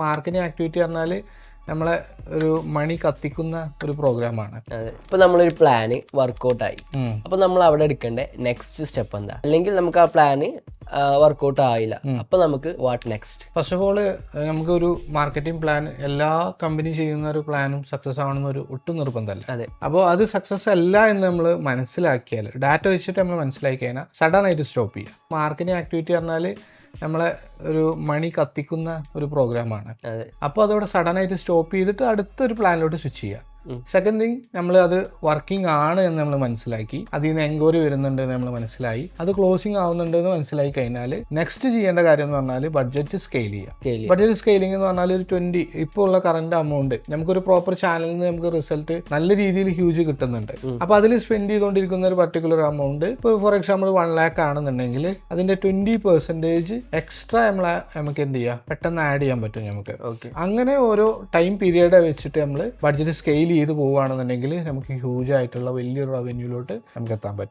Marketing activity പറഞ്ഞാൽ നമ്മളെ ഒരു മണി കത്തിക്കുന്ന ഒരു പ്രോഗ്രാമാണ്. അതെ, ഇപ്പൊ നമ്മളൊരു പ്ലാന് വർക്കൗട്ടായി, അപ്പൊ നമ്മൾ അവിടെ എടുക്കേണ്ട നെക്സ്റ്റ് സ്റ്റെപ്പ് എന്താ? അല്ലെങ്കിൽ നമുക്ക് ആ പ്ലാന് വർക്കൗട്ട് ആയില്ല, അപ്പൊ നമുക്ക് what next? First of all നമുക്ക് ഒരു മാർക്കറ്റിംഗ് പ്ലാൻ എല്ലാ കമ്പനി ചെയ്യുന്ന ഒരു പ്ലാനും സക്സസ് ആവണമെന്ന് ഒരു ഒട്ടും നിർബന്ധമല്ല. അതെ, അപ്പോൾ അത് സക്സസ് അല്ല എന്ന് നമ്മൾ മനസ്സിലാക്കിയാൽ, ഡാറ്റ വെച്ചിട്ട് നമ്മൾ മനസ്സിലാക്കി കഴിഞ്ഞാൽ സഡൻ ആയിട്ട് സ്റ്റോപ്പ് ചെയ്യുക. മാർക്കറ്റിംഗ് ആക്ടിവിറ്റി പറഞ്ഞാൽ നമ്മളെ ഒരു മണി കത്തിക്കുന്ന ഒരു പ്രോഗ്രാമാണ്. അപ്പോൾ അതോടെ സഡൻ ആയിട്ട് സ്റ്റോപ്പ് ചെയ്തിട്ട് അടുത്തൊരു പ്ലാനിലോട്ട് സ്വിച്ച് ചെയ്യുക. സെക്കൻഡ് തിങ്, നമ്മൾ അത് വർക്കിംഗ് ആണ് എന്ന് നമ്മൾ മനസ്സിലാക്കി, അതിൽ നിന്ന് എൻക്വയറി വരുന്നുണ്ട് എന്ന് നമ്മൾ മനസ്സിലായി, അത് ക്ലോസിംഗ് ആവുന്നുണ്ട് എന്ന് മനസ്സിലാക്കി കഴിഞ്ഞാൽ നെക്സ്റ്റ് ചെയ്യേണ്ട കാര്യം എന്ന് പറഞ്ഞാൽ ബഡ്ജറ്റ് സ്കെയിൽ ചെയ്യുക. ബഡ്ജറ്റ് സ്കെയിലിംഗ് എന്ന് പറഞ്ഞാൽ ഒരു 20 ഇപ്പോൾ ഉള്ള കറണ്ട് എമൗണ്ട് നമുക്കൊരു പ്രോപ്പർ ചാനലിൽ നിന്ന് നമുക്ക് റിസൾട്ട് നല്ല രീതിയിൽ ഹ്യൂജ് കിട്ടുന്നുണ്ട്. അപ്പോൾ അതിൽ സ്പെൻഡ് ചെയ്തുകൊണ്ടിരിക്കുന്ന ഒരു പർട്ടിക്കുലർ എമൗണ്ട്, ഇപ്പോൾ ഫോർ എക്സാമ്പിൾ 1 lakh ആണെന്നുണ്ടെങ്കിൽ അതിന്റെ 20% എക്സ്ട്രാ നമുക്ക് എന്ത് ചെയ്യാം, പെട്ടെന്ന് ആഡ് ചെയ്യാൻ പറ്റും നമുക്ക്. അങ്ങനെ ഓരോ ടൈം പീരിയഡ് വെച്ചിട്ട് നമ്മൾ ബഡ്ജറ്റ് സ്കെയിൽ ചെയ്ത് പോവുകയാണെന്നുണ്ടെങ്കിൽ നമുക്ക് ഹ്യൂജ് ആയിട്ടുള്ള വലിയൊരു റവന്യൂലോട്ട് നമുക്ക് എത്താൻ പറ്റും.